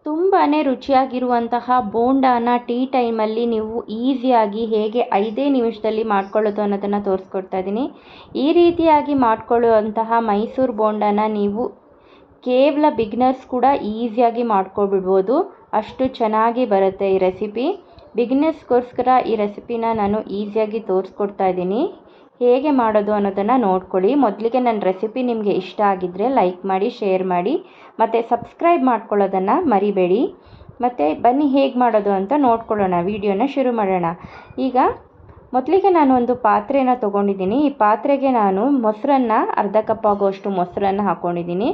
ತುಂಬಾ ರುಚಿಯಾಗಿರುವಂತಹ ಬೋಂಡಾನ ಟೀ ಟೈಮಲ್ಲಿ ನೀವು ಈಸಿಯಾಗಿ ಹೇಗೆ 5 ನಿಮಿಷದಲ್ಲಿ ಮಾಡ್ಕೊಳ್ಳೋದು ಅನ್ನೋದನ್ನು ತೋರಿಸ್ಕೊಡ್ತಾ ಇದ್ದೀನಿ. ಈ ರೀತಿಯಾಗಿ ಮಾಡ್ಕೊಳ್ಳುವಂತಹ ಮೈಸೂರು ಬೋಂಡಾನ ನೀವು ಕೇವಲ ಬಿಗಿನರ್ಸ್ ಕೂಡ ಈಸಿಯಾಗಿ ಮಾಡ್ಕೊಬಿಡ್ಬೋದು. ಅಷ್ಟು ಚೆನ್ನಾಗಿ ಬರುತ್ತೆ ಈ ರೆಸಿಪಿ. ಬಿಗಿನರ್ಸ್ಗೋಸ್ಕರ ಈ ರೆಸಿಪಿನ ನಾನು ಈಸಿಯಾಗಿ ತೋರಿಸ್ಕೊಡ್ತಾ ಇದ್ದೀನಿ. ಹೇಗೆ ಮಾಡೋದು ಅನ್ನೋದನ್ನು ನೋಡ್ಕೊಳ್ಳಿ. ಮೊದಲಿಗೆ ನನ್ನ ರೆಸಿಪಿ ನಿಮಗೆ ಇಷ್ಟ ಆಗಿದ್ದರೆ ಲೈಕ್ ಮಾಡಿ, ಶೇರ್ ಮಾಡಿ ಮತ್ತು ಸಬ್ಸ್ಕ್ರೈಬ್ ಮಾಡ್ಕೊಳ್ಳೋದನ್ನು ಮರಿಬೇಡಿ. ಮತ್ತು ಬನ್ನಿ ಹೇಗೆ ಮಾಡೋದು ಅಂತ ನೋಡ್ಕೊಳ್ಳೋಣ. ವಿಡಿಯೋನ ಶುರು ಮಾಡೋಣ. ಈಗ ಮೊದಲಿಗೆ ನಾನು ಒಂದು ಪಾತ್ರೆನ ತೊಗೊಂಡಿದ್ದೀನಿ. ಈ ಪಾತ್ರೆಗೆ ನಾನು ಮೊಸರನ್ನು ಅರ್ಧ ಕಪ್ ಆಗುವಷ್ಟು ಮೊಸರನ್ನು ಹಾಕ್ಕೊಂಡಿದ್ದೀನಿ.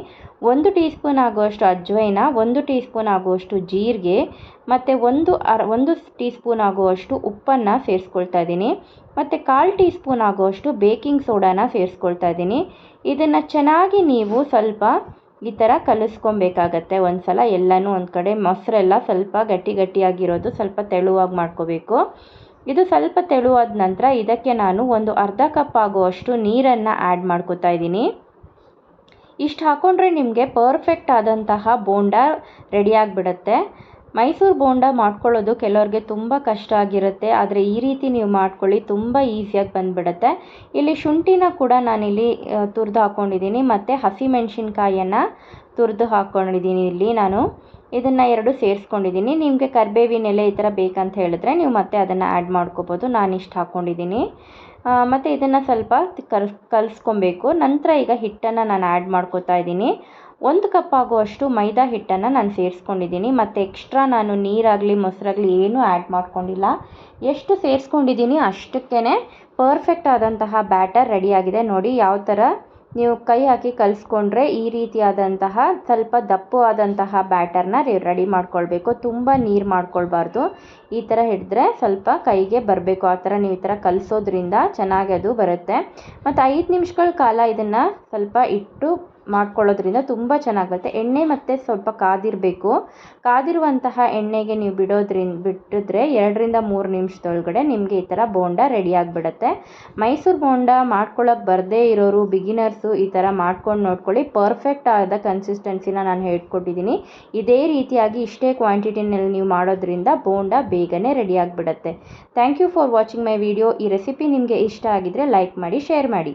1 ಟೀ ಸ್ಪೂನ್ ಆಗುವಷ್ಟು ಅಜ್ವೈನ, 1 ಟೀ ಸ್ಪೂನ್ ಆಗುವಷ್ಟು ಜೀರಿಗೆ ಮತ್ತು 1 ಟೀ ಸ್ಪೂನ್ ಆಗುವಷ್ಟು ಉಪ್ಪನ್ನು ಸೇರಿಸ್ಕೊಳ್ತಾ ಇದ್ದೀನಿ. ಮತ್ತು 1/4 ಟೀ ಸ್ಪೂನ್ ಆಗುವಷ್ಟು ಬೇಕಿಂಗ್ ಸೋಡಾನ ಸೇರಿಸ್ಕೊಳ್ತಾ ಇದ್ದೀನಿ. ಇದನ್ನು ಚೆನ್ನಾಗಿ ನೀವು ಸ್ವಲ್ಪ ಈ ಥರ ಕಲಿಸ್ಕೊಬೇಕಾಗತ್ತೆ. ಒಂದು ಸಲ ಎಲ್ಲನೂ ಒಂದು ಕಡೆ. ಮೊಸರೆಲ್ಲ ಸ್ವಲ್ಪ ಗಟ್ಟಿಯಾಗಿರೋದು, ಸ್ವಲ್ಪ ತೆಳುವಾಗಿ ಮಾಡ್ಕೋಬೇಕು. ಇದು ಸ್ವಲ್ಪ ತೆಳುವಾದ ನಂತರ ಇದಕ್ಕೆ ನಾನು ಒಂದು ಅರ್ಧ ಕಪ್ ಆಗುವಷ್ಟು ನೀರನ್ನು ಆ್ಯಡ್ ಮಾಡ್ಕೋತಾ ಇದ್ದೀನಿ. ಇಷ್ಟು ಹಾಕ್ಕೊಂಡ್ರೆ ನಿಮಗೆ ಪರ್ಫೆಕ್ಟ್ ಆದಂತಹ ಬೋಂಡ ರೆಡಿಯಾಗಿಬಿಡುತ್ತೆ. ಮೈಸೂರು ಬೋಂಡ ಮಾಡ್ಕೊಳ್ಳೋದು ಕೆಲವ್ರಿಗೆ ತುಂಬ ಕಷ್ಟ ಆಗಿರುತ್ತೆ. ಆದರೆ ಈ ರೀತಿ ನೀವು ಮಾಡ್ಕೊಳ್ಳಿ, ತುಂಬ ಈಸಿಯಾಗಿ ಬಂದುಬಿಡುತ್ತೆ. ಇಲ್ಲಿ ಶುಂಠಿನ ಕೂಡ ನಾನಿಲ್ಲಿ ತುರಿದು ಹಾಕ್ಕೊಂಡಿದ್ದೀನಿ ಮತ್ತು ಹಸಿಮೆಣಸಿನ್ಕಾಯನ್ನು ತುರಿದು ಹಾಕ್ಕೊಂಡಿದ್ದೀನಿ. ಇಲ್ಲಿ ನಾನು ಇದನ್ನು 2 ಸೇರಿಸ್ಕೊಂಡಿದ್ದೀನಿ. ನಿಮಗೆ ಕರಿಬೇವಿನ ಎಲೆ ಈ ಥರ ಬೇಕಂತ ಹೇಳಿದ್ರೆ ನೀವು ಮತ್ತೆ ಅದನ್ನು ಆ್ಯಡ್ ಮಾಡ್ಕೋಬೋದು. ನಾನು ಇಷ್ಟು ಹಾಕ್ಕೊಂಡಿದ್ದೀನಿ. ಮತ್ತು ಇದನ್ನು ಸ್ವಲ್ಪ ಕಲಿಸ್ಕೊಬೇಕು. ನಂತರ ಈಗ ಹಿಟ್ಟನ್ನು ನಾನು ಆ್ಯಡ್ ಮಾಡ್ಕೋತಾ ಇದ್ದೀನಿ. 1 ಕಪ್ ಆಗುವಷ್ಟು ಮೈದಾ ಹಿಟ್ಟನ್ನು ನಾನು ಸೇರಿಸ್ಕೊಂಡಿದ್ದೀನಿ. ಮತ್ತು ಎಕ್ಸ್ಟ್ರಾ ನಾನು ನೀರಾಗಲಿ ಮೊಸರಾಗಲಿ ಏನೂ ಆ್ಯಡ್ ಮಾಡ್ಕೊಂಡಿಲ್ಲ. ಎಷ್ಟು ಸೇರಿಸ್ಕೊಂಡಿದ್ದೀನಿ ಅಷ್ಟಕ್ಕೇ ಪರ್ಫೆಕ್ಟ್ ಆದಂತಹ ಬ್ಯಾಟರ್ ರೆಡಿಯಾಗಿದೆ. ನೋಡಿ ಯಾವ ಥರ ನೀವು ಕೈ ಹಾಕಿ ಕಲಿಸ್ಕೊಂಡ್ರೆ ಈ ರೀತಿಯಾದಂತಹ ಸ್ವಲ್ಪ ದಪ್ಪವಾದಂತಹ ಬ್ಯಾಟರ್ನ ರೆಡಿ ಮಾಡ್ಕೊಳ್ಬೇಕು. ತುಂಬ ನೀರು ಮಾಡ್ಕೊಳ್ಬಾರ್ದು. ಈ ಥರ ಹಿಡಿದ್ರೆ ಸ್ವಲ್ಪ ಕೈಗೆ ಬರಬೇಕು. ಆ ಥರ ನೀವು ಈ ಥರ ಕಲಿಸೋದ್ರಿಂದ ಚೆನ್ನಾಗಿ ಅದು ಬರುತ್ತೆ. ಮತ್ತು 5 ನಿಮಿಷಗಳ ಕಾಲ ಇದನ್ನು ಸ್ವಲ್ಪ ಇಟ್ಟು ಮಾಡ್ಕೊಳ್ಳೋದ್ರಿಂದ ತುಂಬ ಚೆನ್ನಾಗಿ ಬರುತ್ತೆ. ಎಣ್ಣೆ ಮತ್ತು ಸ್ವಲ್ಪ ಕಾದಿರಬೇಕು. ಕಾದಿರುವಂತಹ ಎಣ್ಣೆಗೆ ನೀವು ಬಿಟ್ಟಿದ್ರೆ 2ರಿಂದ 3 ನಿಮಿಷದೊಳಗಡೆ ನಿಮಗೆ ಈ ಥರ ಬೋಂಡ ರೆಡಿಯಾಗಿಬಿಡುತ್ತೆ. ಮೈಸೂರು ಬೋಂಡ ಮಾಡ್ಕೊಳ್ಳೋಕೆ ಬರದೇ ಇರೋರು, ಬಿಗಿನರ್ಸು ಈ ಥರ ಮಾಡ್ಕೊಂಡು ನೋಡ್ಕೊಳ್ಳಿ. ಪರ್ಫೆಕ್ಟ್ ಆದ ಕನ್ಸಿಸ್ಟೆನ್ಸಿನ ನಾನು ಹೇಳ್ಕೊಟ್ಟಿದ್ದೀನಿ. ಇದೇ ರೀತಿಯಾಗಿ ಇಷ್ಟೇ ಕ್ವಾಂಟಿಟಿನಲ್ಲಿ ನೀವು ಮಾಡೋದ್ರಿಂದ ಬೋಂಡ ಬೇಗನೆ ರೆಡಿಯಾಗಿಬಿಡುತ್ತೆ. Thank you for watching my video. ಈ ರೆಸಿಪಿ ನಿಮಗೆ ಇಷ್ಟ ಆಗಿದ್ದರೆ ಲೈಕ್ ಮಾಡಿ, ಶೇರ್ ಮಾಡಿ.